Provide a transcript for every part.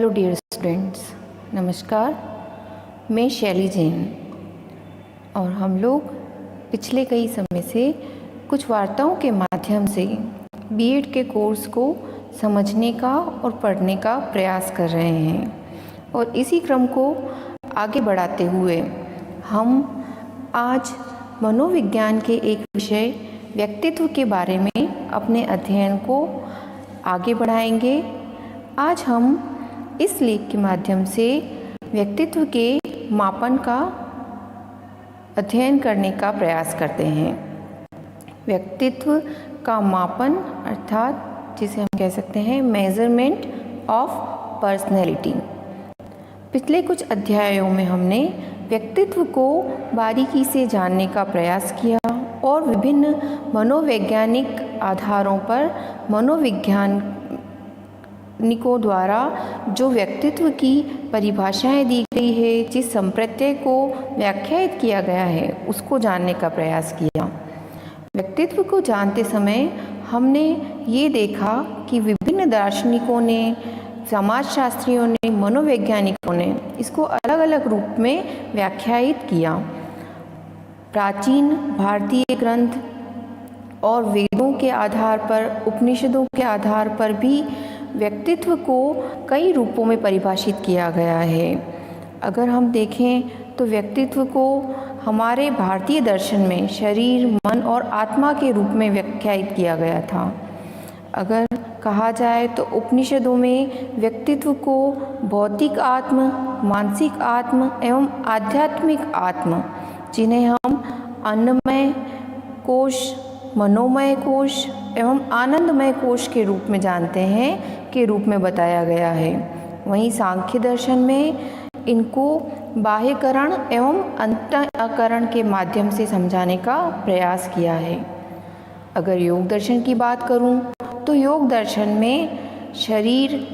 Hello dear students, नमस्कार। मैं शैली जैन और हम लोग पिछले कई समय से कुछ वार्ताओं के माध्यम से बीएड के कोर्स को समझने का और पढ़ने का प्रयास कर रहे हैं और इसी क्रम को आगे बढ़ाते हुए हम आज मनोविज्ञान के एक विषय व्यक्तित्व के बारे में अपने अध्ययन को आगे बढ़ाएंगे। आज हम इस लेख के माध्यम से व्यक्तित्व के मापन का अध्ययन करने का प्रयास करते हैं। व्यक्तित्व का मापन अर्थात जिसे हम कह सकते हैं मेजरमेंट ऑफ पर्सनैलिटी। पिछले कुछ अध्यायों में हमने व्यक्तित्व को बारीकी से जानने का प्रयास किया और विभिन्न मनोवैज्ञानिक आधारों पर मनोविज्ञानिकों द्वारा जो व्यक्तित्व की परिभाषाएं दी गई है, जिस संप्रत्यय को व्याख्यायित किया गया है, उसको जानने का प्रयास किया। व्यक्तित्व को जानते समय हमने ये देखा कि विभिन्न दार्शनिकों ने, समाजशास्त्रियों ने, मनोवैज्ञानिकों ने इसको अलग अलग रूप में व्याख्यायित किया। प्राचीन भारतीय ग्रंथ और वेदों के आधार पर, उपनिषदों के आधार पर भी व्यक्तित्व को कई रूपों में परिभाषित किया गया है। अगर हम देखें तो व्यक्तित्व को हमारे भारतीय दर्शन में शरीर, मन और आत्मा के रूप में व्याख्यायित किया गया था। अगर कहा जाए तो उपनिषदों में व्यक्तित्व को भौतिक आत्म, मानसिक आत्म एवं आध्यात्मिक आत्म, जिन्हें हम अन्नमय कोश, मनोमय कोश एवं आनंदमय कोश के रूप में जानते हैं, के रूप में बताया गया है। वहीं सांख्य दर्शन में इनको बाह्यकरण एवं अंतःकरण के माध्यम से समझाने का प्रयास किया है। अगर योग दर्शन की बात करूं तो योग दर्शन में शरीर,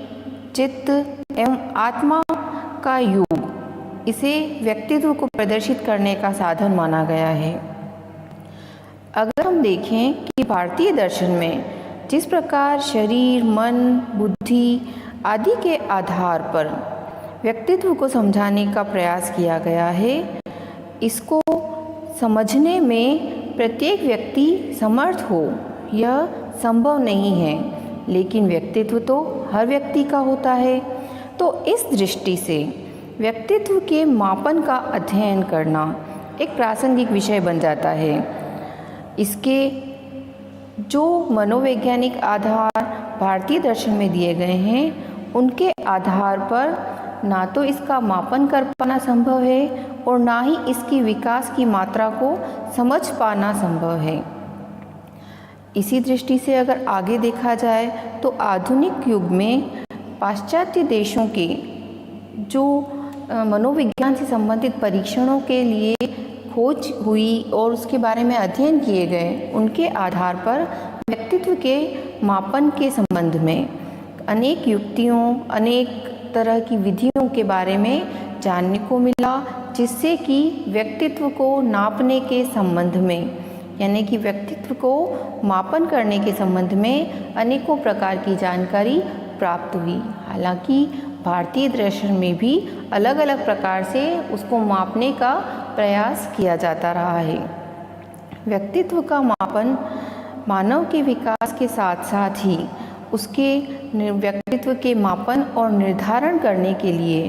चित्त एवं आत्मा का योग, इसे व्यक्तित्व को प्रदर्शित करने का साधन माना गया है। अगर हम देखें कि भारतीय दर्शन में जिस प्रकार शरीर, मन, बुद्धि आदि के आधार पर व्यक्तित्व को समझाने का प्रयास किया गया है, इसको समझने में प्रत्येक व्यक्ति समर्थ हो यह संभव नहीं है, लेकिन व्यक्तित्व तो हर व्यक्ति का होता है। तो इस दृष्टि से व्यक्तित्व के मापन का अध्ययन करना एक प्रासंगिक विषय बन जाता है। इसके जो मनोवैज्ञानिक आधार भारतीय दर्शन में दिए गए हैं, उनके आधार पर ना तो इसका मापन कर पाना संभव है और ना ही इसकी विकास की मात्रा को समझ पाना संभव है। इसी दृष्टि से अगर आगे देखा जाए तो आधुनिक युग में पाश्चात्य देशों के जो मनोविज्ञान से संबंधित परीक्षणों के लिए खोज हुई और उसके बारे में अध्ययन किए गए, उनके आधार पर व्यक्तित्व के मापन के संबंध में अनेक युक्तियों, अनेक तरह की विधियों के बारे में जानने को मिला, जिससे कि व्यक्तित्व को नापने के संबंध में, यानी कि व्यक्तित्व को मापन करने के संबंध में अनेकों प्रकार की जानकारी प्राप्त हुई। हालांकि भारतीय दर्शन में भी अलग अलग प्रकार से उसको मापने का प्रयास किया जाता रहा है। व्यक्तित्व का मापन मानव के विकास के साथ साथ ही उसके व्यक्तित्व के मापन और निर्धारण करने के लिए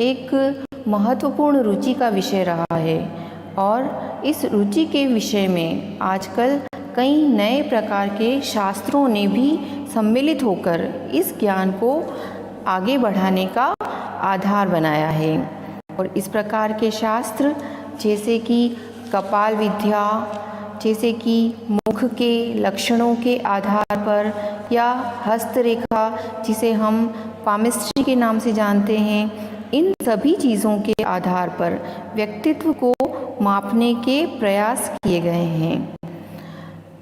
एक महत्वपूर्ण रुचि का विषय रहा है और इस रुचि के विषय में आजकल कई नए प्रकार के शास्त्रों ने भी सम्मिलित होकर इस ज्ञान को आगे बढ़ाने का आधार बनाया है। और इस प्रकार के शास्त्र जैसे कि कपाल विद्या, जैसे कि मुख के लक्षणों के आधार पर, या हस्तरेखा जिसे हम पामिस्ट्री के नाम से जानते हैं, इन सभी चीज़ों के आधार पर व्यक्तित्व को मापने के प्रयास किए गए हैं।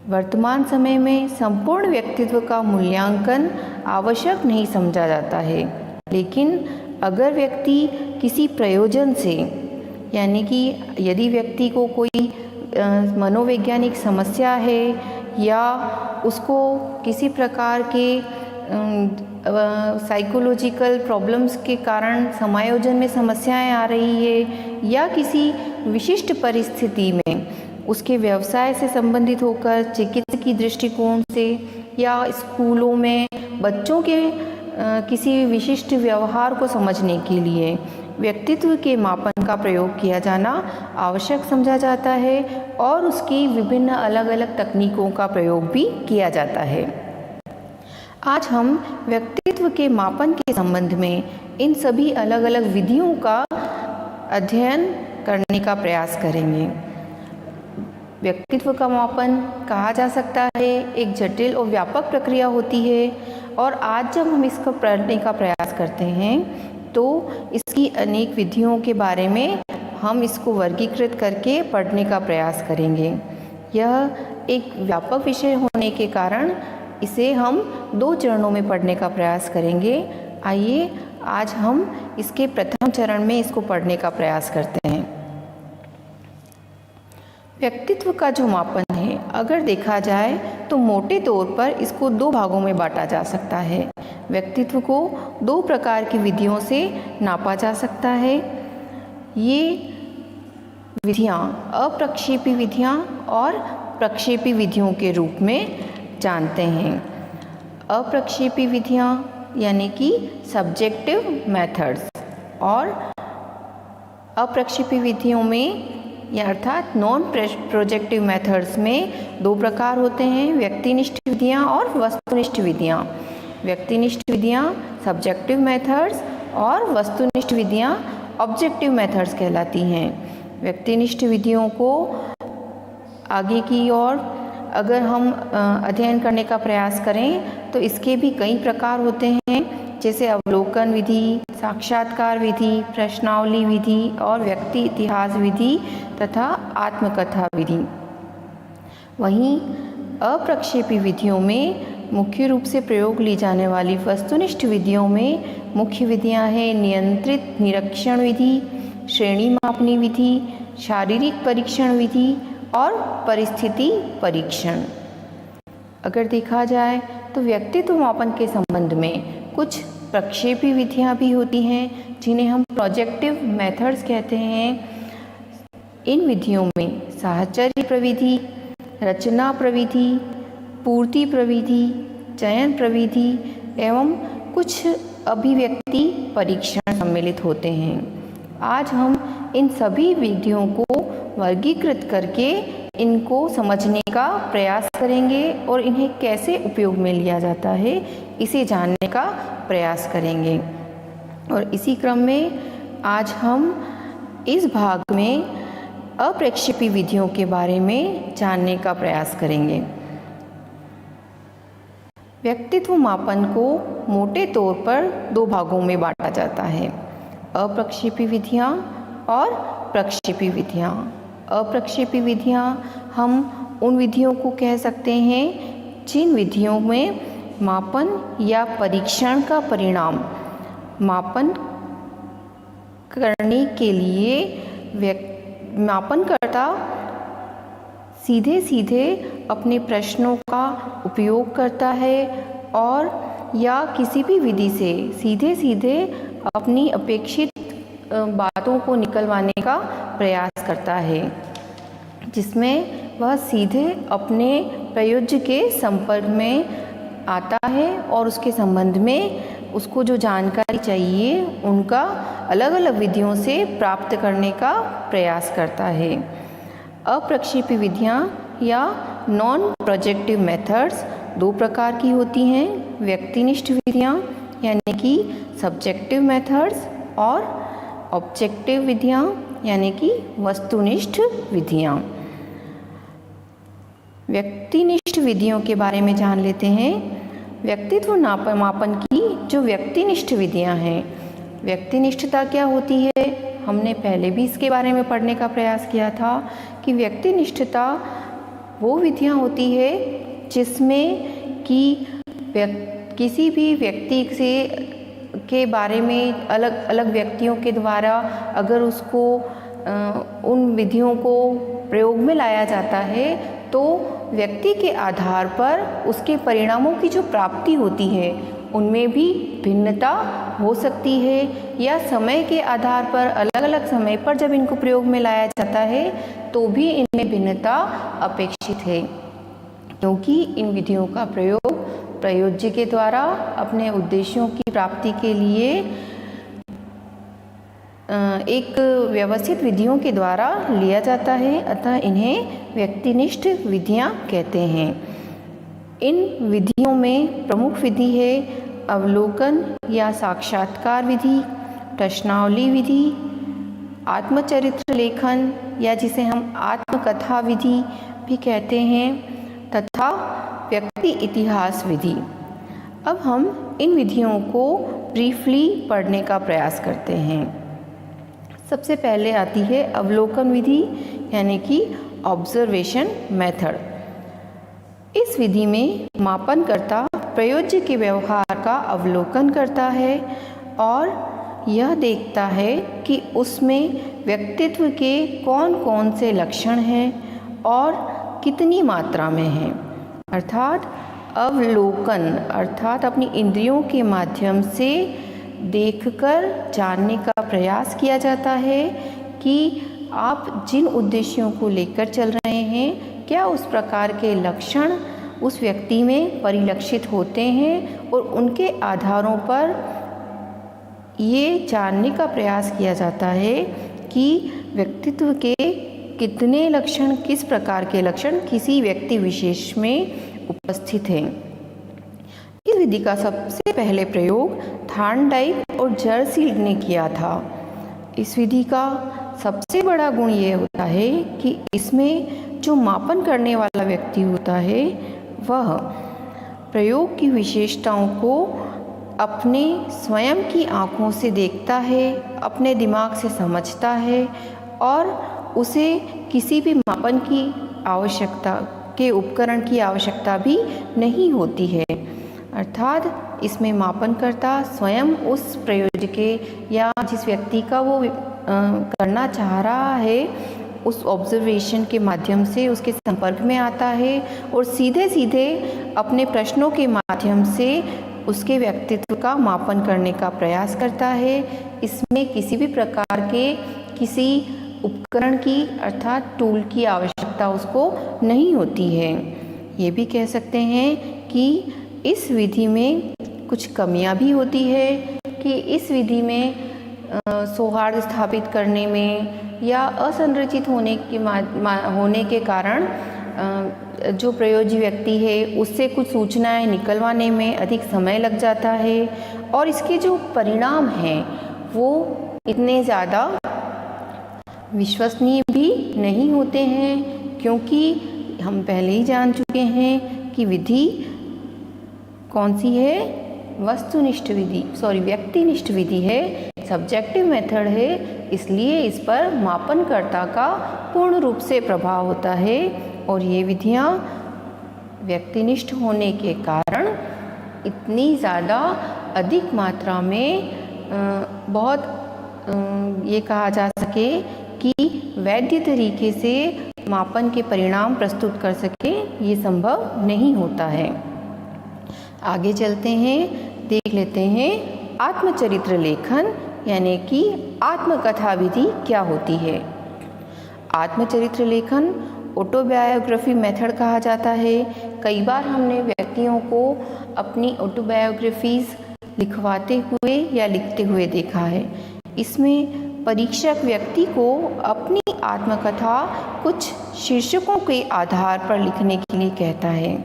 वर्तमान समय में संपूर्ण व्यक्तित्व का मूल्यांकन आवश्यक नहीं समझा जाता है, लेकिन अगर व्यक्ति किसी प्रयोजन से, यानी कि यदि व्यक्ति को कोई मनोवैज्ञानिक समस्या है या उसको किसी प्रकार के साइकोलॉजिकल प्रॉब्लम्स के कारण समायोजन में समस्याएं आ रही है, या किसी विशिष्ट परिस्थिति में उसके व्यवसाय से संबंधित होकर चिकित्सकीय दृष्टिकोण से, या स्कूलों में बच्चों के किसी विशिष्ट व्यवहार को समझने के लिए व्यक्तित्व के मापन का प्रयोग किया जाना आवश्यक समझा जाता है, और उसकी विभिन्न अलग अलग तकनीकों का प्रयोग भी किया जाता है। आज हम व्यक्तित्व के मापन के संबंध में इन सभी अलग अलग विधियों का अध्ययन करने का प्रयास करेंगे। व्यक्तित्व का मापन कहा जा सकता है एक जटिल और व्यापक प्रक्रिया होती है, और आज जब हम इसको पढ़ने का प्रयास करते हैं तो इसकी अनेक विधियों के बारे में हम इसको वर्गीकृत करके पढ़ने का प्रयास करेंगे। यह एक व्यापक विषय होने के कारण इसे हम 2 चरणों में पढ़ने का प्रयास करेंगे। आइए आज हम इसके प्रथम चरण में इसको पढ़ने का प्रयास करते हैं। व्यक्तित्व का जो मापन है, अगर देखा जाए तो मोटे तौर पर इसको 2 भागों में बांटा जा सकता है। व्यक्तित्व को 2 प्रकार की विधियों से नापा जा सकता है। ये विधियाँ अप्रक्षेपी विधियाँ और प्रक्षेपी विधियों के रूप में जानते हैं। अप्रक्षेपी विधियाँ यानी कि सब्जेक्टिव मेथड्स, और अप्रक्षेपी विधियों में या अर्थात नॉन प्रोजेक्टिव मेथड्स में 2 प्रकार होते हैं, व्यक्तिनिष्ठ विधियाँ और वस्तुनिष्ठ विधियाँ। व्यक्तिनिष्ठ विधियाँ सब्जेक्टिव मेथड्स और वस्तुनिष्ठ विधियाँ ऑब्जेक्टिव मेथड्स कहलाती हैं। व्यक्तिनिष्ठ विधियों को आगे की ओर अगर हम अध्ययन करने का प्रयास करें तो इसके भी कई प्रकार होते हैं, जैसे अवलोकन विधि, साक्षात्कार विधि, प्रश्नावली विधि और व्यक्ति इतिहास विधि तथा आत्मकथा विधि। वहीं अप्रक्षेपी विधियों में मुख्य रूप से प्रयोग ली जाने वाली वस्तुनिष्ठ विधियों में मुख्य विधियां हैं नियंत्रित निरीक्षण विधि, श्रेणी मापनी विधि, शारीरिक परीक्षण विधि और परिस्थिति परीक्षण। अगर देखा जाए तो व्यक्तित्व मापन के संबंध में कुछ प्रक्षेपी विधियां भी होती हैं जिन्हें हम प्रोजेक्टिव मेथड्स कहते हैं। इन विधियों में साहचर्य प्रविधि, रचना प्रविधि, पूर्ति प्रविधि, चयन प्रविधि एवं कुछ अभिव्यक्ति परीक्षण सम्मिलित होते हैं। आज हम इन सभी विधियों को वर्गीकृत करके इनको समझने का प्रयास करेंगे और इन्हें कैसे उपयोग में लिया जाता है इसे जानने का प्रयास करेंगे। और इसी क्रम में आज हम इस भाग में अप्रक्षेपी विधियों के बारे में जानने का प्रयास करेंगे। व्यक्तित्व मापन को मोटे तौर पर 2 भागों में बांटा जाता है, अप्रक्षेपी विधियाँ और प्रक्षेपी विधियाँ। अप्रक्षेपी विधियाँ हम उन विधियों को कह सकते हैं जिन विधियों में मापन या परीक्षण का परिणाम मापन करने के लिए मापनकर्ता सीधे सीधे अपने प्रश्नों का उपयोग करता है और या किसी भी विधि से सीधे सीधे अपनी अपेक्षित बातों को निकलवाने का प्रयास करता है, जिसमें वह सीधे अपने प्रयोज्य के संपर्क में आता है और उसके संबंध में उसको जो जानकारी चाहिए उनका अलग अलग विधियों से प्राप्त करने का प्रयास करता है। अप्रक्षेपी विधियाँ या नॉन प्रोजेक्टिव मेथड्स 2 प्रकार की होती हैं, व्यक्तिनिष्ठ विधियाँ यानी कि सब्जेक्टिव मेथड्स और ऑब्जेक्टिव विधियाँ यानी कि वस्तुनिष्ठ विधियाँ। व्यक्तिनिष्ठ विधियों के बारे में जान लेते हैं। व्यक्तित्व मापन की जो व्यक्तिनिष्ठ विधियाँ हैं, व्यक्तिनिष्ठता क्या होती है, हमने पहले भी इसके बारे में पढ़ने का प्रयास किया था कि व्यक्तिनिष्ठता वो विधियाँ होती है जिसमें कि किसी भी व्यक्ति से के बारे में अलग अलग व्यक्तियों के द्वारा अगर उसको उन विधियों को प्रयोग में लाया जाता है तो व्यक्ति के आधार पर उसके परिणामों की जो प्राप्ति होती है उनमें भी भिन्नता हो सकती है, या समय के आधार पर अलग अलग समय पर जब इनको प्रयोग में लाया जाता है तो भी इनमें भिन्नता अपेक्षित है, क्योंकि इन विधियों का प्रयोग प्रयोज्य के द्वारा अपने उद्देश्यों की प्राप्ति के लिए एक व्यवस्थित विधियों के द्वारा लिया जाता है, अतः इन्हें व्यक्तिनिष्ठ विधियां कहते हैं। इन विधियों में प्रमुख विधि है अवलोकन या साक्षात्कार विधि, प्रश्नावली विधि, आत्मचरित्र लेखन या जिसे हम आत्मकथा विधि भी कहते हैं, तथा व्यक्ति इतिहास विधि। अब हम इन विधियों को ब्रीफली पढ़ने का प्रयास करते हैं। सबसे पहले आती है अवलोकन विधि, यानी कि ऑब्जर्वेशन मेथड। इस विधि में मापनकर्ता प्रयोज्य के व्यवहार का अवलोकन करता है और यह देखता है कि उसमें व्यक्तित्व के कौन कौन से लक्षण हैं और कितनी मात्रा में हैं। अर्थात अवलोकन अर्थात अपनी इंद्रियों के माध्यम से देखकर जानने का प्रयास किया जाता है कि आप जिन उद्देश्यों को लेकर चल रहे हैं, क्या उस प्रकार के लक्षण उस व्यक्ति में परिलक्षित होते हैं, और उनके आधारों पर ये जानने का प्रयास किया जाता है कि व्यक्तित्व के कितने लक्षण, किस प्रकार के लक्षण किसी व्यक्ति विशेष में उपस्थित हैं। इस विधि का सबसे पहले प्रयोग थार्नडाइक और जर्सील्ड ने किया था। इस विधि का सबसे बड़ा गुण ये होता है कि इसमें जो मापन करने वाला व्यक्ति होता है वह प्रयोग की विशेषताओं को अपने स्वयं की आँखों से देखता है, अपने दिमाग से समझता है और उसे किसी भी मापन की आवश्यकता के उपकरण की आवश्यकता भी नहीं होती है। अर्थात इसमें मापनकर्ता स्वयं उस प्रयोज्य के या जिस व्यक्ति का वो करना चाह रहा है उस ऑब्जर्वेशन के माध्यम से उसके संपर्क में आता है और सीधे सीधे अपने प्रश्नों के माध्यम से उसके व्यक्तित्व का मापन करने का प्रयास करता है। इसमें किसी भी प्रकार के किसी उपकरण की अर्थात टूल की आवश्यकता उसको नहीं होती है। ये भी कह सकते हैं कि इस विधि में कुछ कमियां भी होती है कि इस विधि में सौहार्द स्थापित करने में या असंरचित होने के कारण जो प्रयोज्य व्यक्ति है उससे कुछ सूचनाएं निकलवाने में अधिक समय लग जाता है और इसके जो परिणाम हैं वो इतने ज़्यादा विश्वसनीय भी नहीं होते हैं, क्योंकि हम पहले ही जान चुके हैं कि विधि कौन सी है, वस्तुनिष्ठ विधि व्यक्तिनिष्ठ विधि है, सब्जेक्टिव मेथड है, इसलिए इस पर मापनकर्ता का पूर्ण रूप से प्रभाव होता है और ये विधियाँ व्यक्तिनिष्ठ होने के कारण इतनी ज़्यादा अधिक मात्रा में ये कहा जा सके कि वैध तरीके से मापन के परिणाम प्रस्तुत कर सके, ये संभव नहीं होता है। आगे चलते हैं, देख लेते हैं आत्मचरित्र लेखन यानी कि आत्मकथा विधि क्या होती है। आत्मचरित्र लेखन ऑटोबायोग्राफी मेथड कहा जाता है। कई बार हमने व्यक्तियों को अपनी ऑटोबायोग्राफीज लिखवाते हुए या लिखते हुए देखा है। इसमें परीक्षक व्यक्ति को अपनी आत्मकथा कुछ शीर्षकों के आधार पर लिखने के लिए कहता है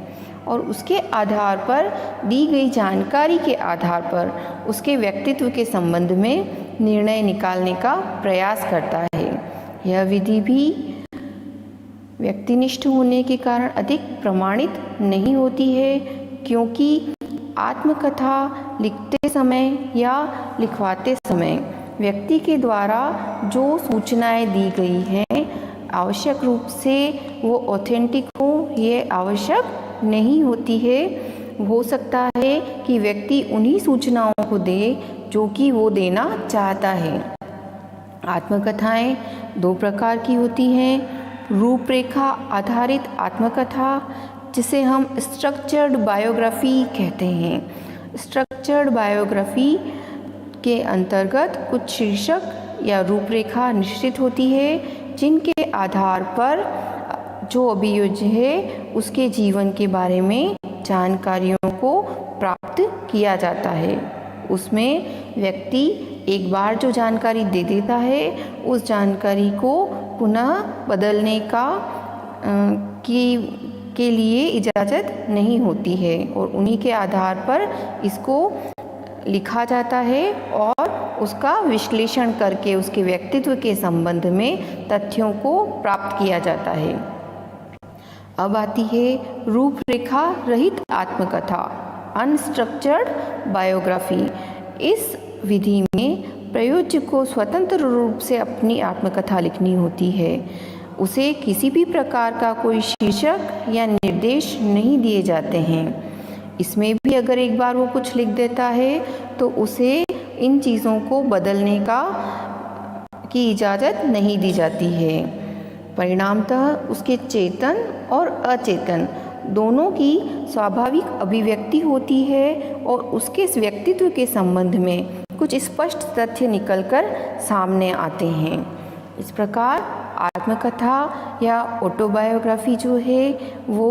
और उसके आधार पर दी गई जानकारी के आधार पर उसके व्यक्तित्व के संबंध में निर्णय निकालने का प्रयास करता है। यह विधि भी व्यक्तिनिष्ठ होने के कारण अधिक प्रमाणित नहीं होती है, क्योंकि आत्मकथा लिखते समय या लिखवाते समय व्यक्ति के द्वारा जो सूचनाएं दी गई हैं आवश्यक रूप से वो ऑथेंटिक हो, ये आवश्यक नहीं होती है। हो सकता है कि व्यक्ति उन्हीं सूचनाओं को दे जो कि वो देना चाहता है। आत्मकथाएं दो प्रकार की होती हैं। रूपरेखा आधारित आत्मकथा जिसे हम स्ट्रक्चर्ड बायोग्राफी कहते हैं। अनस्ट्रक्चर्ड बायोग्राफी के अंतर्गत कुछ शीर्षक या रूपरेखा निश्चित होती है, जिनके आधार पर जो अभियोज्य है उसके जीवन के बारे में जानकारियों को प्राप्त किया जाता है। उसमें व्यक्ति एक बार जो जानकारी दे देता है उस जानकारी को पुनः बदलने के लिए इजाज़त नहीं होती है और उन्हीं के आधार पर इसको लिखा जाता है और उसका विश्लेषण करके उसके व्यक्तित्व के संबंध में तथ्यों को प्राप्त किया जाता है। अब आती है रूपरेखा रहित आत्मकथा, अनस्ट्रक्चर्ड बायोग्राफी। इस विधि में प्रयोज्य को स्वतंत्र रूप से अपनी आत्मकथा लिखनी होती है। उसे किसी भी प्रकार का कोई शीर्षक या निर्देश नहीं दिए जाते हैं। इसमें भी अगर एक बार वो कुछ लिख देता है तो उसे इन चीज़ों को बदलने की इजाज़त नहीं दी जाती है। परिणामतः उसके चेतन और अचेतन दोनों की स्वाभाविक अभिव्यक्ति होती है और उसके व्यक्तित्व के संबंध में कुछ स्पष्ट तथ्य निकलकर सामने आते हैं। इस प्रकार आत्मकथा या ऑटोबायोग्राफी जो है वो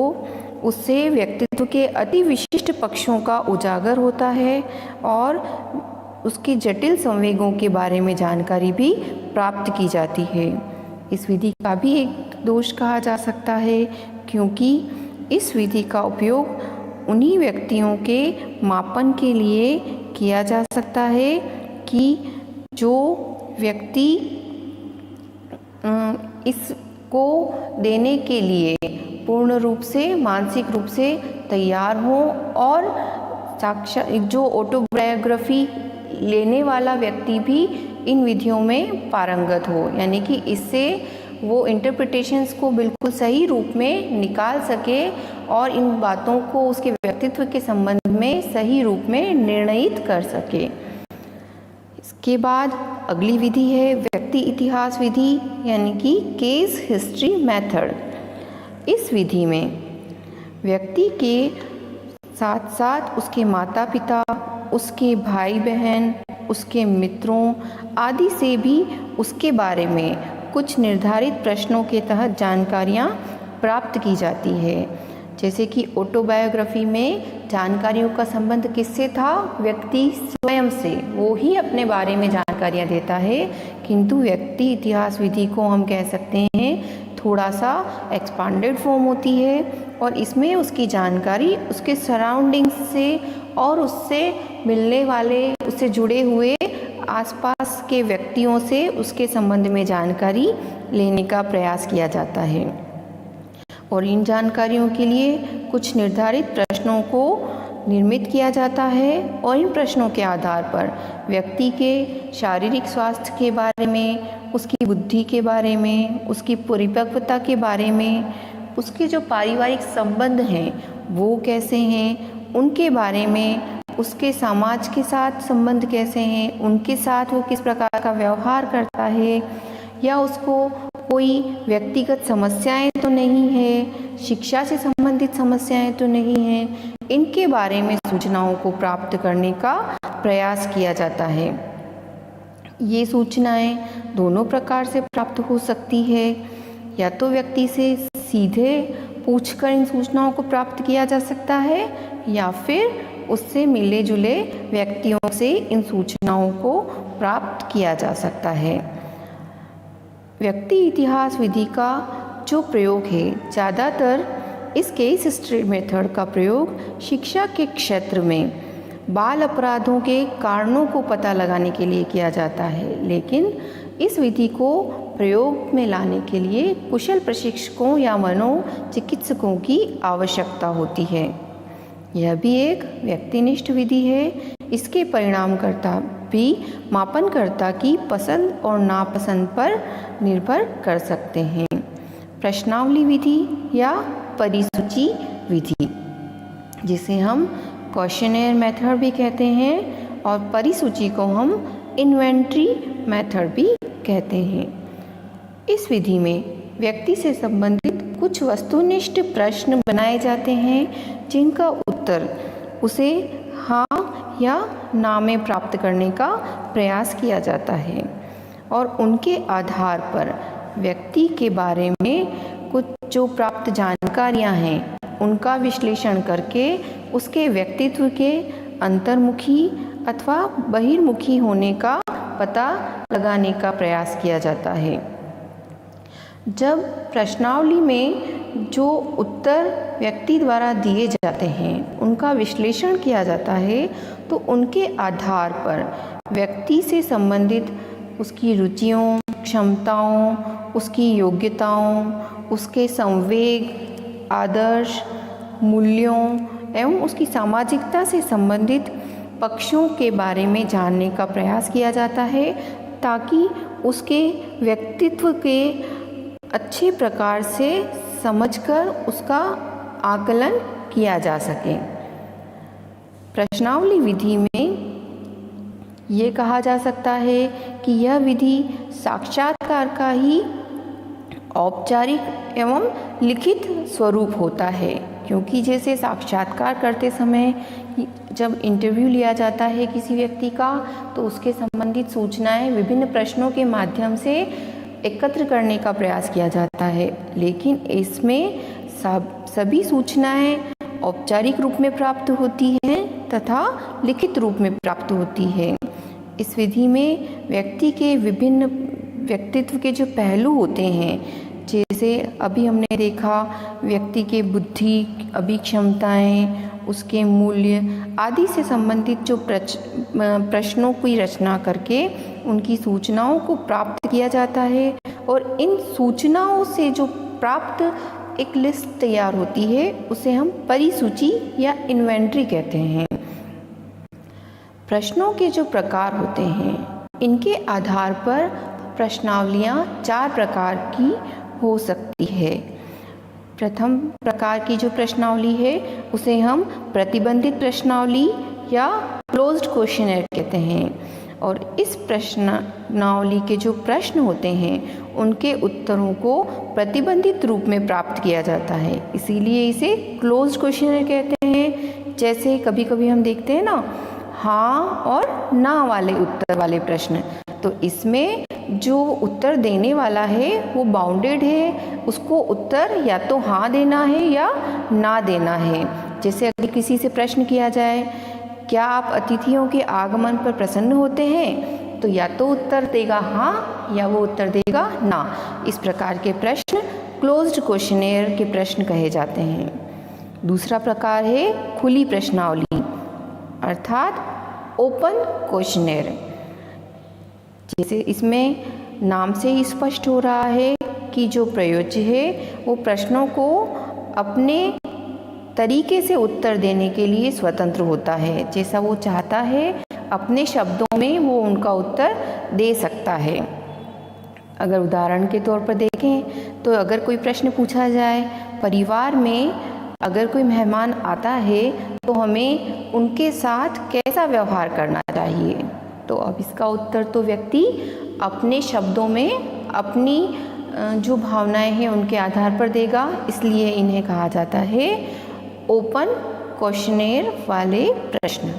उससे व्यक्तित्व के अति विशिष्ट पक्षों का उजागर होता है और उसके जटिल संवेगों के बारे में जानकारी भी प्राप्त की जाती है। इस विधि का भी एक दोष कहा जा सकता है, क्योंकि इस विधि का उपयोग उन्हीं व्यक्तियों के मापन के लिए किया जा सकता है कि जो व्यक्ति इसको देने के लिए पूर्ण रूप से मानसिक रूप से तैयार हो और साक्षात जो ऑटोबायोग्राफी लेने वाला व्यक्ति भी इन विधियों में पारंगत हो, यानी कि इससे वो इंटरप्रिटेशंस को बिल्कुल सही रूप में निकाल सके और इन बातों को उसके व्यक्तित्व के संबंध में सही रूप में निर्णयित कर सके। इसके बाद अगली विधि है व्यक्ति इतिहास विधि, यानी कि केस हिस्ट्री मेथड। इस विधि में व्यक्ति के साथ साथ उसके माता पिता, उसके भाई बहन, उसके मित्रों आदि से भी उसके बारे में कुछ निर्धारित प्रश्नों के तहत जानकारियाँ प्राप्त की जाती है। जैसे कि ऑटोबायोग्राफी में जानकारियों का संबंध किससे था? व्यक्ति स्वयं से, वो ही अपने बारे में जानकारियाँ देता है। किंतु व्यक्ति इतिहास विधि को हम कह सकते हैं थोड़ा सा एक्सपांडेड फॉर्म होती है और इसमें उसकी जानकारी उसके सराउंडिंग्स से और उससे मिलने वाले, उससे जुड़े हुए आसपास के व्यक्तियों से उसके संबंध में जानकारी लेने का प्रयास किया जाता है और इन जानकारियों के लिए कुछ निर्धारित प्रश्नों को निर्मित किया जाता है और इन प्रश्नों के आधार पर व्यक्ति के शारीरिक स्वास्थ्य के बारे में, उसकी बुद्धि के बारे में, उसकी परिपक्वता के बारे में, उसके जो पारिवारिक संबंध हैं वो कैसे हैं, उनके बारे में, उसके समाज के साथ संबंध कैसे हैं, उनके साथ वो किस प्रकार का व्यवहार करता है, या उसको कोई व्यक्तिगत समस्याएं तो नहीं है, शिक्षा से संबंधित समस्याएं तो नहीं हैं, इनके बारे में सूचनाओं को प्राप्त करने का प्रयास किया जाता है। ये सूचनाएं दोनों प्रकार से प्राप्त हो सकती है, या तो व्यक्ति से सीधे पूछकर इन सूचनाओं को प्राप्त किया जा सकता है या फिर उससे मिले जुले व्यक्तियों से इन सूचनाओं को प्राप्त किया जा सकता है। व्यक्ति इतिहास विधि का जो प्रयोग है, ज़्यादातर इस केस हिस्ट्री मेथड का प्रयोग शिक्षा के क्षेत्र में बाल अपराधों के कारणों को पता लगाने के लिए किया जाता है, लेकिन इस विधि को प्रयोग में लाने के लिए कुशल प्रशिक्षकों या मनोचिकित्सकों की आवश्यकता होती है। यह भी एक व्यक्तिनिष्ठ विधि है। इसके परिणामकर्ता भी मापनकर्ता की पसंद और नापसंद पर निर्भर कर सकते हैं। प्रश्नावली विधि या परिसूची विधि, जिसे हम क्वेश्चनेयर मेथड भी कहते हैं और परिसूची को हम इन्वेंटरी मेथड भी कहते हैं। इस विधि में व्यक्ति से संबंधित कुछ वस्तुनिष्ठ प्रश्न बनाए जाते हैं जिनका उत्तर उसे हाँ या नामें प्राप्त करने का प्रयास किया जाता है और उनके आधार पर व्यक्ति के बारे में कुछ जो प्राप्त जानकारियां हैं उनका विश्लेषण करके उसके व्यक्तित्व के अंतर्मुखी अथवा बहिर्मुखी होने का पता लगाने का प्रयास किया जाता है। जब प्रश्नावली में जो उत्तर व्यक्ति द्वारा दिए जाते हैं उनका विश्लेषण किया जाता है तो उनके आधार पर व्यक्ति से संबंधित उसकी रुचियों, क्षमताओं, उसकी योग्यताओं, उसके संवेग, आदर्श, मूल्यों एवं उसकी सामाजिकता से संबंधित पक्षों के बारे में जानने का प्रयास किया जाता है ताकि उसके व्यक्तित्व के अच्छे प्रकार से समझकर उसका आकलन किया जा सके। प्रश्नावली विधि में ये कहा जा सकता है कि यह विधि साक्षात्कार का ही औपचारिक एवं लिखित स्वरूप होता है, क्योंकि जैसे साक्षात्कार करते समय जब इंटरव्यू लिया जाता है किसी व्यक्ति का तो उसके संबंधित सूचनाएं विभिन्न प्रश्नों के माध्यम से एकत्र करने का प्रयास किया जाता है, लेकिन इसमें सभी सूचनाएं औपचारिक रूप में प्राप्त होती हैं तथा लिखित रूप में प्राप्त होती है। इस विधि में व्यक्ति के विभिन्न व्यक्तित्व के जो पहलू होते हैं, जैसे अभी हमने देखा व्यक्ति के बुद्धि, अभिक्षमताएं, उसके मूल्य आदि से संबंधित जो प्रश्नों की रचना करके उनकी सूचनाओं को प्राप्त किया जाता है और इन सूचनाओं से जो प्राप्त एक लिस्ट तैयार होती है उसे हम परिसूची या इन्वेंट्री कहते हैं। प्रश्नों के जो प्रकार होते हैं इनके आधार पर प्रश्नावलियाँ 4 प्रकार की हो सकती है। प्रथम प्रकार की जो प्रश्नावली है उसे हम प्रतिबंधित प्रश्नावली या क्लोज्ड क्वेश्चनर कहते हैं और इस प्रश्नावली के जो प्रश्न होते हैं उनके उत्तरों को प्रतिबंधित रूप में प्राप्त किया जाता है, इसीलिए इसे क्लोज्ड क्वेश्चनर कहते हैं। जैसे कभी कभी हम देखते हैं ना हाँ और ना वाले उत्तर वाले प्रश्न, तो इसमें जो उत्तर देने वाला है वो बाउंडेड है, उसको उत्तर या तो हाँ देना है या ना देना है। जैसे अगर किसी से प्रश्न किया जाए क्या आप अतिथियों के आगमन पर प्रसन्न होते हैं, तो या तो उत्तर देगा हाँ या वो उत्तर देगा ना। इस प्रकार के प्रश्न क्लोज्ड क्वेश्चनेयर के प्रश्न कहे जाते हैं। दूसरा प्रकार है खुली प्रश्नावली अर्थात ओपन क्वेश्चनेयर। जैसे इसमें नाम से ही स्पष्ट हो रहा है कि जो प्रयोज्य है वो प्रश्नों को अपने तरीके से उत्तर देने के लिए स्वतंत्र होता है, जैसा वो चाहता है अपने शब्दों में वो उनका उत्तर दे सकता है। अगर उदाहरण के तौर पर देखें तो अगर कोई प्रश्न पूछा जाए परिवार में अगर कोई मेहमान आता है तो हमें उनके साथ कैसा व्यवहार करना चाहिए, तो अब इसका उत्तर तो व्यक्ति अपने शब्दों में अपनी जो भावनाएं हैं उनके आधार पर देगा, इसलिए इन्हें कहा जाता है ओपन क्वेश्चनेयर वाले प्रश्न।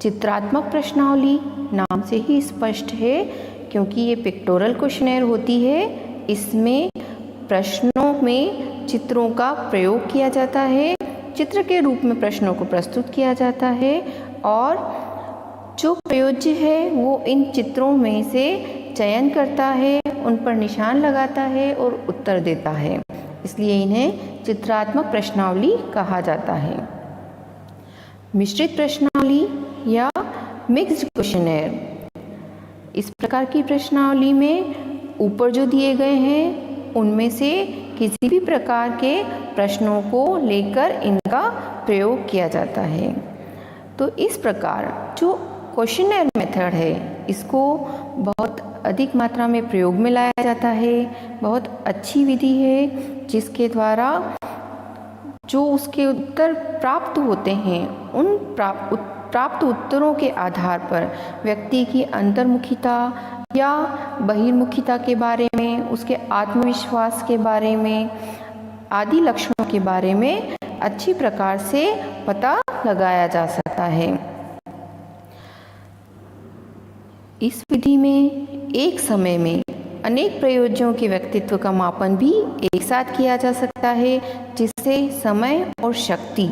चित्रात्मक प्रश्नावली नाम से ही स्पष्ट है क्योंकि ये पिक्टोरल क्वेश्चनेयर होती है। इसमें प्रश्नों में चित्रों का प्रयोग किया जाता है, चित्र के रूप में प्रश्नों को प्रस्तुत किया जाता है और जो प्रयोज्य है वो इन चित्रों में से चयन करता है, उन पर निशान लगाता है और उत्तर देता है, इसलिए इन्हें चित्रात्मक प्रश्नावली कहा जाता है। मिश्रित प्रश्नावली या मिक्स्ड क्वेश्चनेयर, इस प्रकार की प्रश्नावली में ऊपर जो दिए गए हैं उनमें से किसी भी प्रकार के प्रश्नों को लेकर इनका प्रयोग किया जाता है। तो इस प्रकार जो क्वेश्चनेयर मेथड है इसको बहुत अधिक मात्रा में प्रयोग में लाया जाता है। बहुत अच्छी विधि है जिसके द्वारा जो उसके उत्तर प्राप्त होते हैं उन प्राप्त उत्तरों के आधार पर व्यक्ति की अंतर्मुखिता या बहिर्मुखिता के बारे में, उसके आत्मविश्वास के बारे में आदि लक्षणों के बारे में अच्छी प्रकार से पता लगाया जा सकता है। इस विधि में एक समय में अनेक प्रयोजनों के व्यक्तित्व का मापन भी एक साथ किया जा सकता है, जिससे समय और शक्ति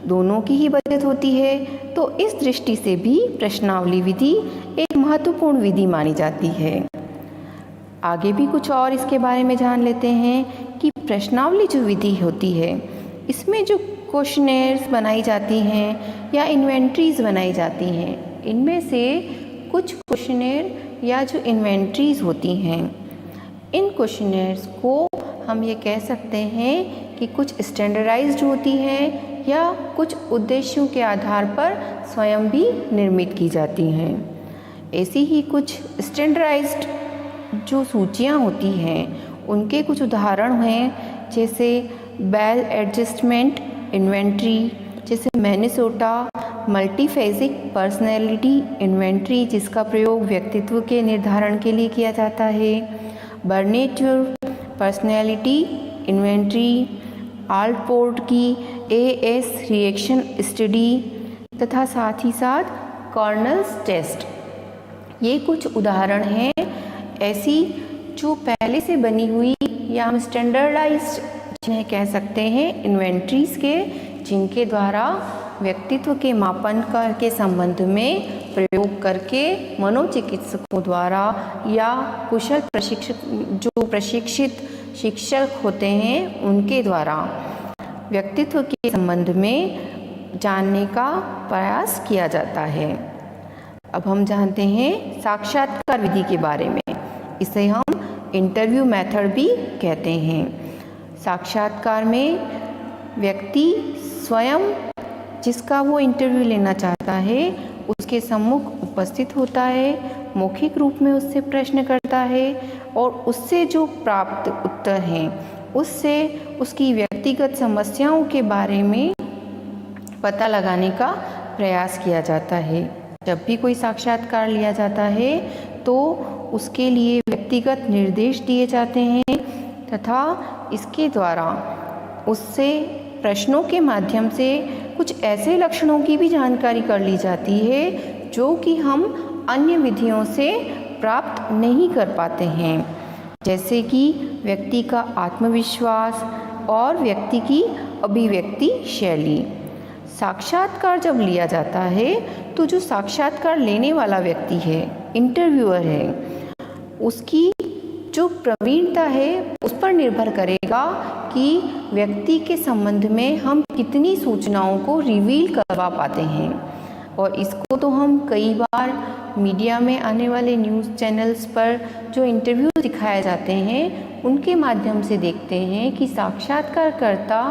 दोनों की ही बचत होती है। तो इस दृष्टि से भी प्रश्नावली विधि एक महत्वपूर्ण विधि मानी जाती है। आगे भी कुछ और इसके बारे में जान लेते हैं कि प्रश्नावली जो विधि होती है, इसमें जो क्वेश्चनेयर्स बनाई जाती हैं या इन्वेंट्रीज बनाई जाती हैं, इनमें से कुछ क्वेश्चनेयर या जो इन्वेंट्रीज होती हैं, इन क्वेश्चनेयर्स को हम ये कह सकते हैं कि कुछ स्टैंडर्डाइज्ड होती हैं या कुछ उद्देश्यों के आधार पर स्वयं भी निर्मित की जाती हैं। ऐसी ही कुछ स्टैंडर्डाइज्ड जो सूचियाँ होती हैं, उनके कुछ उदाहरण हैं, जैसे बेल एडजस्टमेंट इन्वेंट्री, जैसे मिनेसोटा मल्टीफेजिक पर्सनैलिटी इन्वेंट्री, जिसका प्रयोग व्यक्तित्व के निर्धारण के लिए किया जाता है, बर्नेट पर्सनैलिटी इन्वेंट्री, आल्टपोर्ट की AS रिएक्शन स्टडी तथा साथ ही साथ कर्नल्स टेस्ट। ये कुछ उदाहरण हैं ऐसी जो पहले से बनी हुई या हम स्टैंडर्डाइज्ड जिन्हें कह सकते हैं इन्वेंट्रीज के, जिनके द्वारा व्यक्तित्व के मापन के संबंध में प्रयोग करके मनोचिकित्सकों द्वारा या कुशल प्रशिक्षित शिक्षक होते हैं, उनके द्वारा व्यक्तित्व के संबंध में जानने का प्रयास किया जाता है। अब हम जानते हैं साक्षात्कार विधि के बारे में। इसे हम इंटरव्यू मेथड भी कहते हैं। साक्षात्कार में व्यक्ति स्वयं जिसका वो इंटरव्यू लेना चाहता है उसके सम्मुख उपस्थित होता है, मौखिक रूप में उससे प्रश्न करता है और उससे जो प्राप्त उत्तर हैं उससे उसकी व्यक्तिगत समस्याओं के बारे में पता लगाने का प्रयास किया जाता है। जब भी कोई साक्षात्कार लिया जाता है तो उसके लिए व्यक्तिगत निर्देश दिए जाते हैं तथा इसके द्वारा उससे प्रश्नों के माध्यम से कुछ ऐसे लक्षणों की भी जानकारी कर ली जाती है जो कि हम अन्य विधियों से प्राप्त नहीं कर पाते हैं, जैसे कि व्यक्ति का आत्मविश्वास और व्यक्ति की अभिव्यक्ति शैली। साक्षात्कार जब लिया जाता है तो जो साक्षात्कार लेने वाला व्यक्ति है, इंटरव्यूअर है, उसकी जो प्रवीणता है उस पर निर्भर करेगा कि व्यक्ति के संबंध में हम कितनी सूचनाओं को रिवील करवा पाते हैं। और इसको तो हम कई बार मीडिया में आने वाले न्यूज़ चैनल्स पर जो इंटरव्यू दिखाए जाते हैं उनके माध्यम से देखते हैं कि साक्षात्कारकर्ता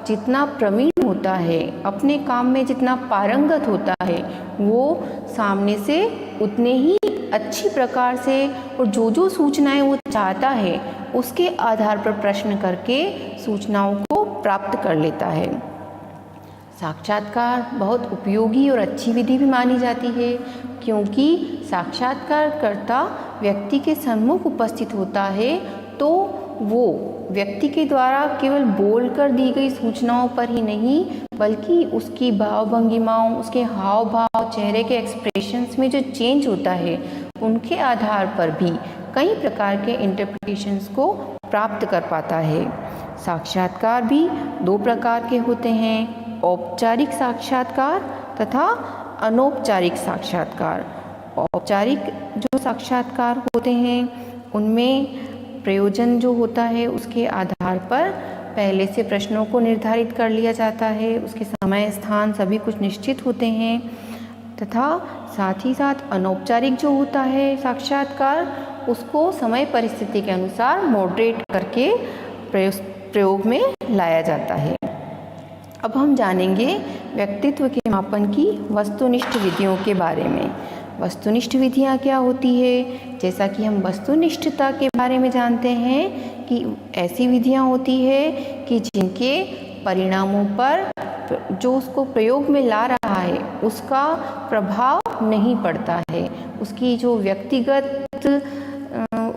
जितना प्रवीण होता है, अपने काम में जितना पारंगत होता है, वो सामने से उतने ही अच्छी प्रकार से और जो सूचनाएं वो चाहता है उसके आधार पर प्रश्न करके सूचनाओं को प्राप्त कर लेता है। साक्षात्कार बहुत उपयोगी और अच्छी विधि भी मानी जाती है, क्योंकि साक्षात्कारकर्ता व्यक्ति के सम्मुख उपस्थित होता है तो वो व्यक्ति के द्वारा केवल बोलकर दी गई सूचनाओं पर ही नहीं, बल्कि उसकी भाव भंगिमाओं, उसके हाव भाव, चेहरे के एक्सप्रेशंस में जो चेंज होता है उनके आधार पर भी कई प्रकार के इंटरप्रिटेशंस को प्राप्त कर पाता है। साक्षात्कार भी दो प्रकार के होते हैं, औपचारिक साक्षात्कार तथा अनौपचारिक साक्षात्कार। औपचारिक जो साक्षात्कार होते हैं उनमें प्रयोजन जो होता है उसके आधार पर पहले से प्रश्नों को निर्धारित कर लिया जाता है, उसके समय स्थान सभी कुछ निश्चित होते हैं तथा साथ ही साथ अनौपचारिक जो होता है साक्षात्कार, उसको समय परिस्थिति के अनुसार मॉडरेट करके प्रयोग में लाया जाता है। अब हम जानेंगे व्यक्तित्व के मापन की वस्तुनिष्ठ विधियों के बारे में। वस्तुनिष्ठ विधियाँ क्या होती है? जैसा कि हम वस्तुनिष्ठता के बारे में जानते हैं कि ऐसी विधियाँ होती है कि जिनके परिणामों पर जो उसको प्रयोग में ला रहा है उसका प्रभाव नहीं पड़ता है, उसकी जो व्यक्तिगत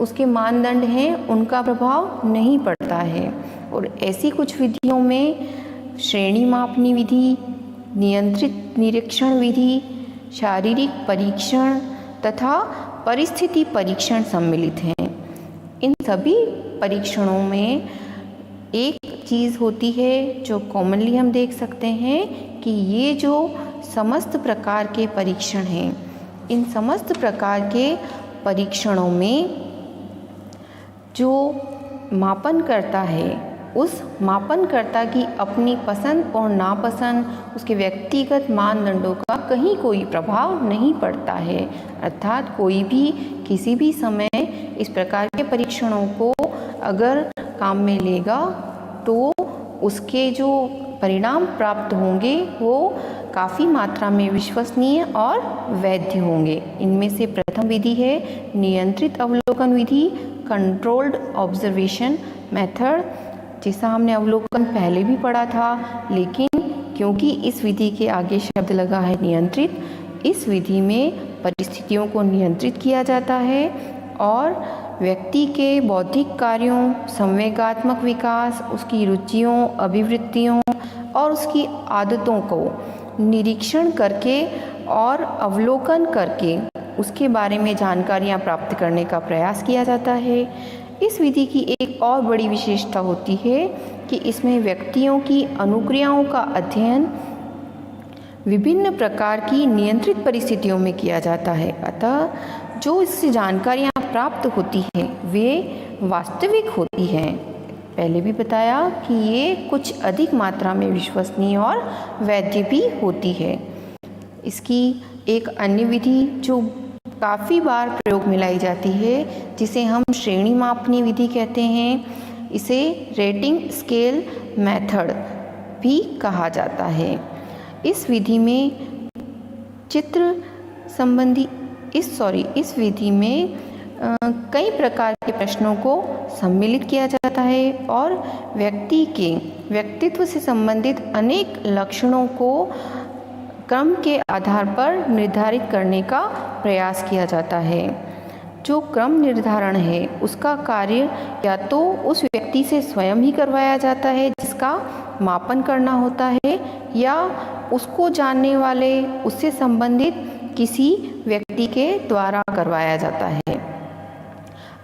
उसके मानदंड हैं उनका प्रभाव नहीं पड़ता है। और ऐसी कुछ विधियों में श्रेणी मापनी विधि, नियंत्रित निरीक्षण विधि, शारीरिक परीक्षण तथा परिस्थिति परीक्षण सम्मिलित हैं। इन सभी परीक्षणों में एक चीज़ होती है जो कॉमनली हम देख सकते हैं कि ये जो समस्त प्रकार के परीक्षण हैं, इन समस्त प्रकार के परीक्षणों में जो मापन करता है, उस मापनकर्ता की अपनी पसंद और नापसंद, उसके व्यक्तिगत मानदंडों का कहीं कोई प्रभाव नहीं पड़ता है। अर्थात कोई भी किसी भी समय इस प्रकार के परीक्षणों को अगर काम में लेगा तो उसके जो परिणाम प्राप्त होंगे वो काफ़ी मात्रा में विश्वसनीय और वैध होंगे। इनमें से प्रथम विधि है नियंत्रित अवलोकन विधि, कंट्रोल्ड ऑब्जर्वेशन मेथड, जिसका हमने अवलोकन पहले भी पढ़ा था, लेकिन क्योंकि इस विधि के आगे शब्द लगा है नियंत्रित, इस विधि में परिस्थितियों को नियंत्रित किया जाता है और व्यक्ति के बौद्धिक कार्यों, संवेगात्मक विकास, उसकी रुचियों, अभिवृत्तियों और उसकी आदतों को निरीक्षण करके और अवलोकन करके उसके बारे में जानकारियाँ प्राप्त करने का प्रयास किया जाता है। इस विधि की एक और बड़ी विशेषता होती है कि इसमें व्यक्तियों की अनुक्रियाओं का अध्ययन विभिन्न प्रकार की नियंत्रित परिस्थितियों में किया जाता है। अतः जो इससे जानकारियाँ प्राप्त होती हैं वे वास्तविक होती हैं। पहले भी बताया कि ये कुछ अधिक मात्रा में विश्वसनीय और वैध भी होती है। इसकी एक अन्य विधि जो काफ़ी बार प्रयोग में लाई जाती है, जिसे हम श्रेणी मापनी विधि कहते हैं, इसे रेटिंग स्केल मेथड भी कहा जाता है। इस विधि में चित्र संबंधी इस विधि में कई प्रकार के प्रश्नों को सम्मिलित किया जाता है और व्यक्ति के व्यक्तित्व से संबंधित अनेक लक्षणों को क्रम के आधार पर निर्धारित करने का प्रयास किया जाता है। जो क्रम निर्धारण है उसका कार्य या तो उस व्यक्ति से स्वयं ही करवाया जाता है जिसका मापन करना होता है, या उसको जानने वाले उससे संबंधित किसी व्यक्ति के द्वारा करवाया जाता है।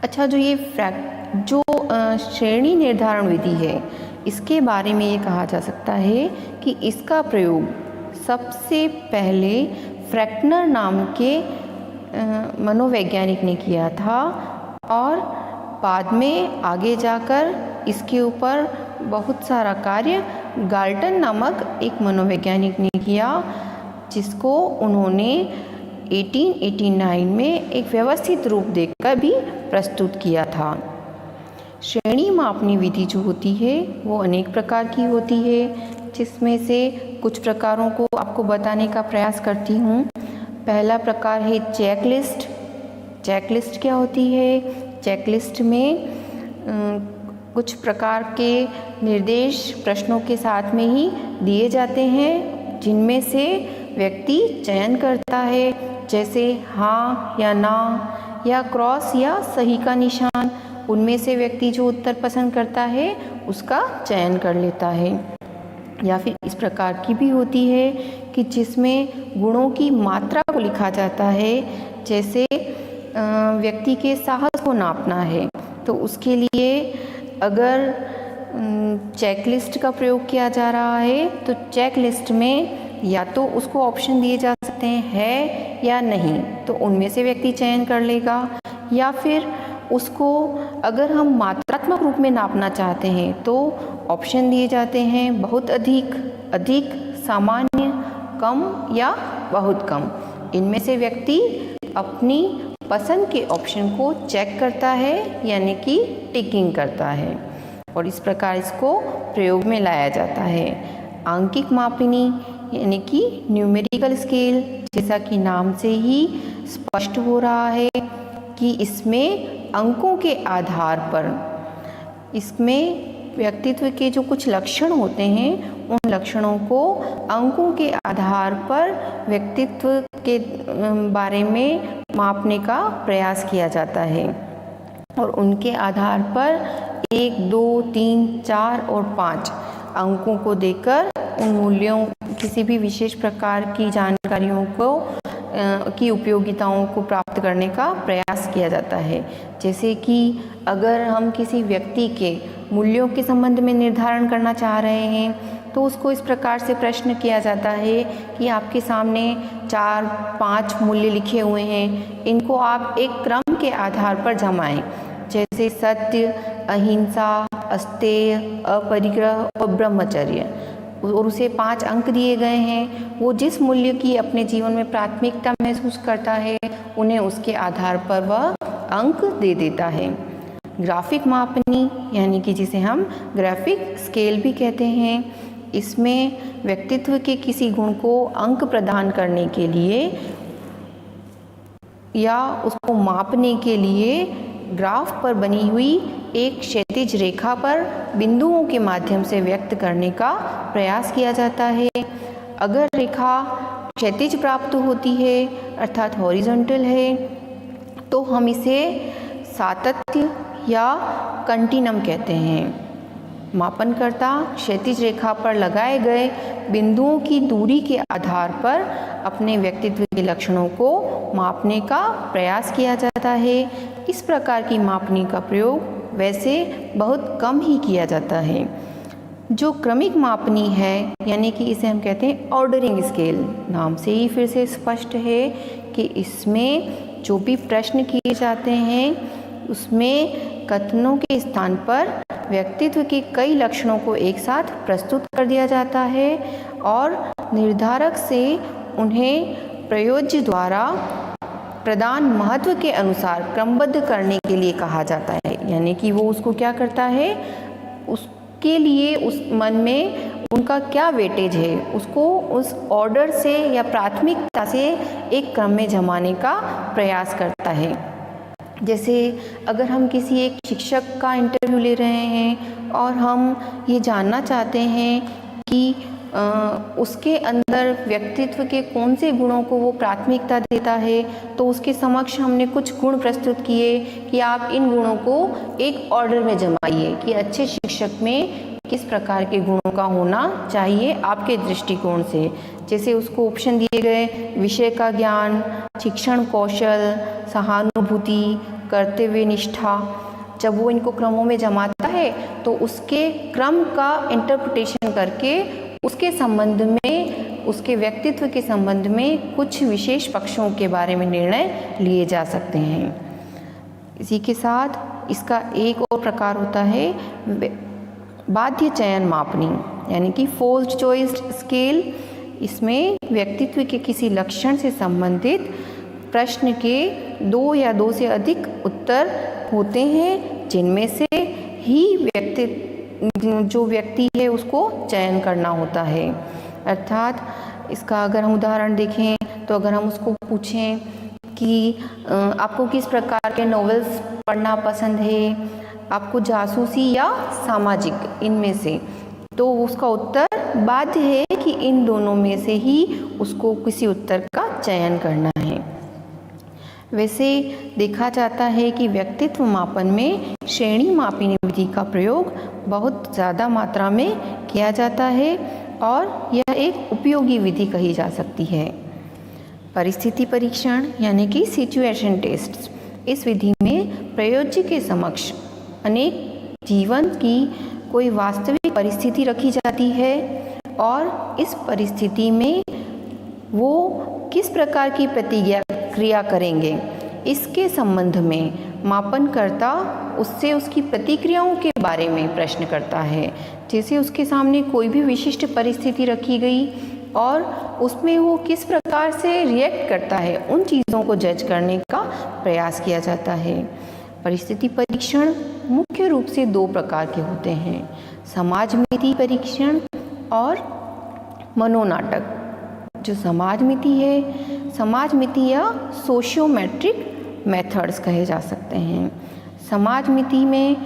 अच्छा, जो श्रेणी निर्धारण विधि है, इसके बारे में ये कहा जा सकता है कि इसका प्रयोग सबसे पहले फ्रैक्नर नाम के मनोवैज्ञानिक ने किया था और बाद में आगे जाकर इसके ऊपर बहुत सारा कार्य गाल्टन नामक एक मनोवैज्ञानिक ने किया, जिसको उन्होंने 1889 में एक व्यवस्थित रूप देकर भी प्रस्तुत किया था। श्रेणी मापनी विधि जो होती है वो अनेक प्रकार की होती है, जिसमें से कुछ प्रकारों को आपको बताने का प्रयास करती हूँ। पहला प्रकार है चेकलिस्ट। चेकलिस्ट क्या होती है? चेकलिस्ट में कुछ प्रकार के निर्देश प्रश्नों के साथ में ही दिए जाते हैं, जिनमें से व्यक्ति चयन करता है, जैसे हाँ या ना या क्रॉस या सही का निशान। उनमें से व्यक्ति जो उत्तर पसंद करता है उसका चयन कर लेता है। या फिर इस प्रकार की भी होती है कि जिसमें गुणों की मात्रा को लिखा जाता है, जैसे व्यक्ति के साहस को नापना है, तो उसके लिए अगर चेकलिस्ट का प्रयोग किया जा रहा है तो चेकलिस्ट में या तो उसको ऑप्शन दिए जा सकते हैं है या नहीं, तो उनमें से व्यक्ति चयन कर लेगा। या फिर उसको अगर हम मात्रात्मक रूप में नापना चाहते हैं तो ऑप्शन दिए जाते हैं बहुत अधिक, अधिक, सामान्य, कम या बहुत कम। इनमें से व्यक्ति अपनी पसंद के ऑप्शन को चेक करता है, यानी कि टिकिंग करता है, और इस प्रकार इसको प्रयोग में लाया जाता है। आंकिक मापनी यानी कि न्यूमेरिकल स्केल, जैसा कि नाम से ही स्पष्ट हो रहा है कि इसमें अंकों के आधार पर, इसमें व्यक्तित्व के जो कुछ लक्षण होते हैं उन लक्षणों को अंकों के आधार पर व्यक्तित्व के बारे में मापने का प्रयास किया जाता है, और उनके आधार पर 1, 2, 3, 4 और 5 अंकों को देकर उन मूल्यों, किसी भी विशेष प्रकार की जानकारियों को की उपयोगिताओं को प्राप्त करने का प्रयास किया जाता है। जैसे कि अगर हम किसी व्यक्ति के मूल्यों के संबंध में निर्धारण करना चाह रहे हैं तो उसको इस प्रकार से प्रश्न किया जाता है कि आपके सामने 4-5 मूल्य लिखे हुए हैं, इनको आप एक क्रम के आधार पर जमाएं, जैसे सत्य, अहिंसा, अस्तेय, अपरिग्रह और ब्रह्मचर्य, और उसे 5 अंक दिए गए हैं। वो जिस मूल्य की अपने जीवन में प्राथमिकता महसूस करता है उन्हें उसके आधार पर वह अंक दे देता है। ग्राफिक मापनी यानी कि जिसे हम ग्राफिक स्केल भी कहते हैं, इसमें व्यक्तित्व के किसी गुण को अंक प्रदान करने के लिए या उसको मापने के लिए ग्राफ पर बनी हुई एक क्षैतिज रेखा पर बिंदुओं के माध्यम से व्यक्त करने का प्रयास किया जाता है। अगर रेखा क्षैतिज प्राप्त होती है अर्थात हॉरिजॉन्टल है तो हम इसे सातत्य या कंटिनम कहते हैं। मापनकर्ता क्षैतिज रेखा पर लगाए गए बिंदुओं की दूरी के आधार पर अपने व्यक्तित्व के लक्षणों को मापने का प्रयास किया जाता है। इस प्रकार की मापनी का प्रयोग वैसे बहुत कम ही किया जाता है। जो क्रमिक मापनी है यानी कि इसे हम कहते हैं ऑर्डरिंग स्केल, नाम से ही फिर से स्पष्ट है कि इसमें जो भी प्रश्न किए जाते हैं उसमें कथनों के स्थान पर व्यक्तित्व के कई लक्षणों को एक साथ प्रस्तुत कर दिया जाता है और निर्धारक से उन्हें प्रयोज्य द्वारा प्रदान महत्व के अनुसार क्रमबद्ध करने के लिए कहा जाता है। यानी कि वो उसको क्या करता है, उसके लिए उस मन में उनका क्या वेटेज है उसको उस ऑर्डर से या प्राथमिकता से एक क्रम में जमाने का प्रयास करता है। जैसे अगर हम किसी एक शिक्षक का इंटरव्यू ले रहे हैं और हम ये जानना चाहते हैं कि उसके अंदर व्यक्तित्व के कौन से गुणों को वो प्राथमिकता देता है, तो उसके समक्ष हमने कुछ गुण प्रस्तुत किए कि आप इन गुणों को एक ऑर्डर में जमाइए कि अच्छे शिक्षक में किस प्रकार के गुणों का होना चाहिए आपके दृष्टिकोण से। जैसे उसको ऑप्शन दिए गए विषय का ज्ञान, शिक्षण कौशल, सहानुभूति, कर्तव्य निष्ठा। जब वो इनको क्रमों में जमाता है तो उसके क्रम का इंटरप्रिटेशन करके उसके संबंध में, उसके व्यक्तित्व के संबंध में कुछ विशेष पक्षों के बारे में निर्णय लिए जा सकते हैं। इसी के साथ इसका एक और प्रकार होता है बाध्य चयन मापनी यानी कि फोर्स्ड चॉइस स्केल। इसमें व्यक्तित्व के किसी लक्षण से संबंधित प्रश्न के 2 या 2 से अधिक उत्तर होते हैं जिनमें से ही जो व्यक्ति है उसको चयन करना होता है। अर्थात इसका अगर हम उदाहरण देखें तो अगर हम उसको पूछें कि आपको किस प्रकार के नॉवेल्स पढ़ना पसंद है, आपको जासूसी या सामाजिक, इनमें से, तो उसका उत्तर बाध्य है कि इन दोनों में से ही उसको किसी उत्तर का चयन करना है। वैसे देखा जाता है कि व्यक्तित्व मापन में श्रेणी मापनी विधि का प्रयोग बहुत ज़्यादा मात्रा में किया जाता है और यह एक उपयोगी विधि कही जा सकती है। परिस्थिति परीक्षण यानी कि सिचुएशन टेस्ट, इस विधि में प्रयोज्य के समक्ष अनेक जीवन की कोई वास्तविक परिस्थिति रखी जाती है और इस परिस्थिति में वो किस प्रकार की प्रतिक्रिया करेंगे इसके संबंध में मापनकर्ता उससे उसकी प्रतिक्रियाओं के बारे में प्रश्न करता है। जैसे उसके सामने कोई भी विशिष्ट परिस्थिति रखी गई और उसमें वो किस प्रकार से रिएक्ट करता है, उन चीज़ों को जज करने का प्रयास किया जाता है। परिस्थिति परीक्षण मुख्य रूप से 2 प्रकार के होते हैं, समाजमिति परीक्षण और मनोनाटक। जो समाजमिति है, समाजमिति या सोशियोमेट्रिक मेथड्स कहे जा सकते हैं। समाजमिति में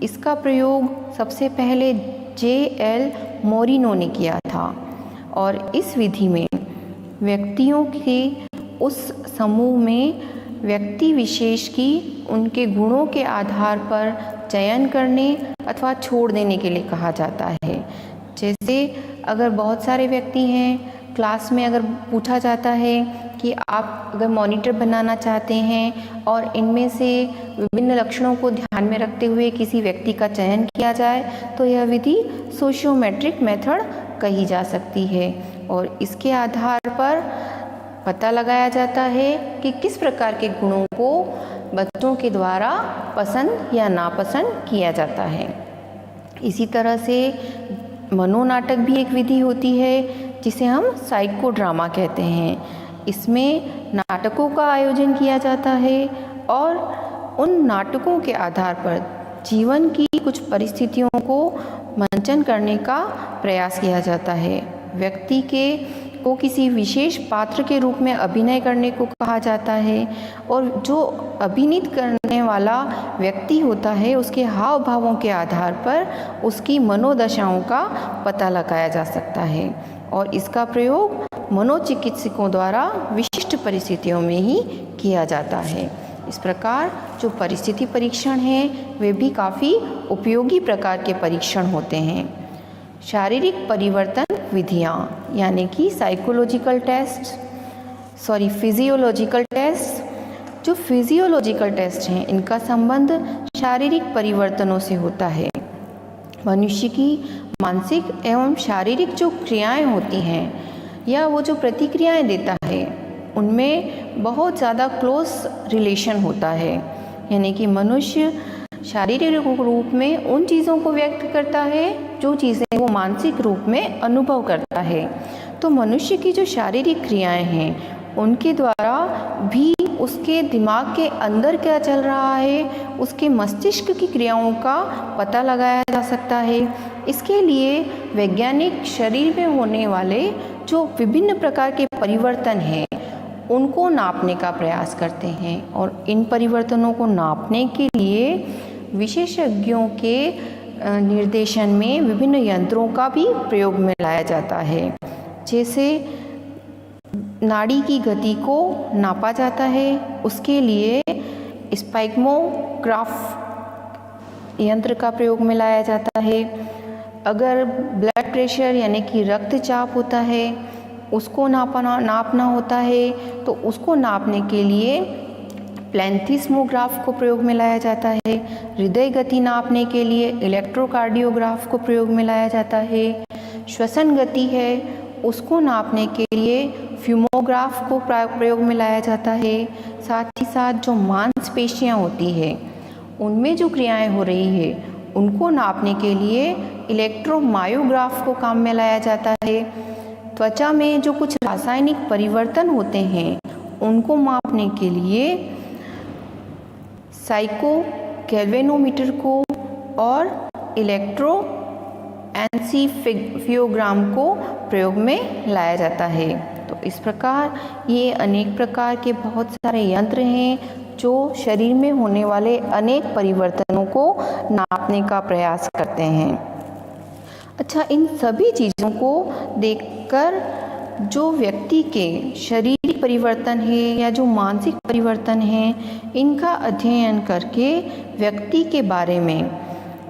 इसका प्रयोग सबसे पहले J.L. मोरिनो ने किया था और इस विधि में व्यक्तियों के उस समूह में व्यक्ति विशेष की उनके गुणों के आधार पर चयन करने अथवा छोड़ देने के लिए कहा जाता है। जैसे अगर बहुत सारे व्यक्ति हैं, क्लास में अगर पूछा जाता है कि आप अगर मॉनिटर बनाना चाहते हैं और इनमें से विभिन्न लक्षणों को ध्यान में रखते हुए किसी व्यक्ति का चयन किया जाए तो यह विधि सोशियोमेट्रिक मेथड कही जा सकती है और इसके आधार पर पता लगाया जाता है कि किस प्रकार के गुणों को बच्चों के द्वारा पसंद या नापसंद किया जाता है। इसी तरह से मनोनाटक भी एक विधि होती है जिसे हम साइको ड्रामा कहते हैं। इसमें नाटकों का आयोजन किया जाता है और उन नाटकों के आधार पर जीवन की कुछ परिस्थितियों को मंचन करने का प्रयास किया जाता है। व्यक्ति को किसी विशेष पात्र के रूप में अभिनय करने को कहा जाता है और जो अभिनीत करने वाला व्यक्ति होता है उसके हाव भावों के आधार पर उसकी मनोदशाओं का पता लगाया जा सकता है और इसका प्रयोग मनोचिकित्सकों द्वारा विशिष्ट परिस्थितियों में ही किया जाता है। इस प्रकार जो परिस्थिति परीक्षण है वे भी काफ़ी उपयोगी प्रकार के परीक्षण होते हैं। शारीरिक परिवर्तन विधियाँ यानी कि फिजियोलॉजिकल टेस्ट। जो फिजियोलॉजिकल टेस्ट हैं इनका संबंध शारीरिक परिवर्तनों से होता है। मनुष्य की मानसिक एवं शारीरिक जो क्रियाएं होती हैं या वो जो प्रतिक्रियाएं देता है उनमें बहुत ज़्यादा क्लोज रिलेशन होता है। यानी कि मनुष्य शारीरिक रूप में उन चीज़ों को व्यक्त करता है जो चीज़ें वो मानसिक रूप में अनुभव करता है। तो मनुष्य की जो शारीरिक क्रियाएं हैं उनके द्वारा भी उसके दिमाग के अंदर क्या चल रहा है, उसके मस्तिष्क की क्रियाओं का पता लगाया जा सकता है। इसके लिए वैज्ञानिक शरीर में होने वाले जो विभिन्न प्रकार के परिवर्तन हैं उनको नापने का प्रयास करते हैं और इन परिवर्तनों को नापने के लिए विशेषज्ञों के निर्देशन में विभिन्न यंत्रों का भी प्रयोग में लाया जाता है। जैसे नाड़ी की गति को नापा जाता है, उसके लिए स्पाइक्मोग्राफ यंत्र का प्रयोग में लाया जाता है। अगर ब्लड प्रेशर यानी कि रक्तचाप होता है उसको नापना होता है तो उसको नापने के लिए प्लेंथिस्मोग्राफ को प्रयोग में लाया जाता है। हृदय गति नापने के लिए इलेक्ट्रोकार्डियोग्राफ को प्रयोग में लाया जाता है। श्वसन गति है उसको नापने के लिए फ्यूमोग्राफ को प्रयोग में लाया जाता है। साथ ही साथ जो मांसपेशियां होती है उनमें जो क्रियाएं हो रही है उनको नापने के लिए इलेक्ट्रोमायोग्राफ को काम में लाया जाता है। त्वचा में जो कुछ रासायनिक परिवर्तन होते हैं उनको मापने के लिए साइको गैल्वेनोमीटर को और इलेक्ट्रो एनसीफियोग्राम को प्रयोग में लाया जाता है। तो इस प्रकार ये अनेक प्रकार के बहुत सारे यंत्र हैं जो शरीर में होने वाले अनेक परिवर्तनों को नापने का प्रयास करते हैं। अच्छा, इन सभी चीज़ों को देखकर जो व्यक्ति के शारीरिक परिवर्तन है या जो मानसिक परिवर्तन है इनका अध्ययन करके व्यक्ति के बारे में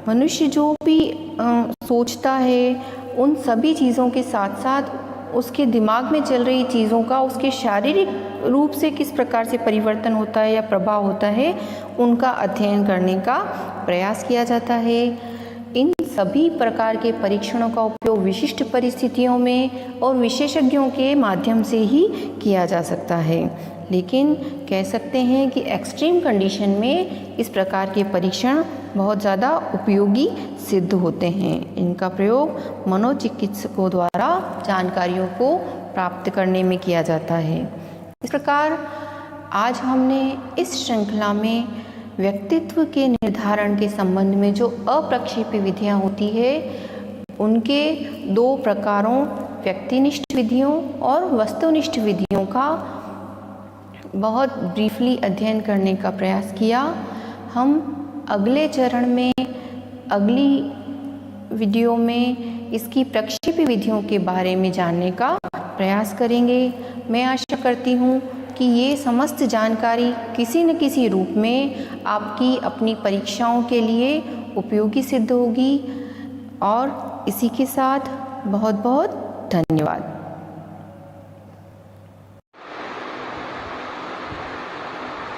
मनुष्य जो भी सोचता है उन सभी चीज़ों के साथ साथ उसके दिमाग में चल रही चीज़ों का उसके शारीरिक रूप से किस प्रकार से परिवर्तन होता है या प्रभाव होता है उनका अध्ययन करने का प्रयास किया जाता है। इन सभी प्रकार के परीक्षणों का उपयोग विशिष्ट परिस्थितियों में और विशेषज्ञों के माध्यम से ही किया जा सकता है, लेकिन कह सकते हैं कि एक्सट्रीम कंडीशन में इस प्रकार के परीक्षण बहुत ज़्यादा उपयोगी सिद्ध होते हैं। इनका प्रयोग मनोचिकित्सकों द्वारा जानकारियों को प्राप्त करने में किया जाता है। इस प्रकार आज हमने इस श्रृंखला में व्यक्तित्व के निर्धारण के संबंध में जो अप्रक्षेप्य विधियाँ होती है उनके दो प्रकारों व्यक्तिनिष्ठ विधियों और वस्तुनिष्ठ विधियों का बहुत ब्रीफली अध्ययन करने का प्रयास किया। हम अगले चरण में अगली वीडियो में इसकी प्रक्षेप्य विधियों के बारे में जानने का प्रयास करेंगे। मैं आशा करती हूँ कि ये समस्त जानकारी किसी न किसी रूप में आपकी अपनी परीक्षाओं के लिए उपयोगी सिद्ध होगी और इसी के साथ बहुत बहुत धन्यवाद।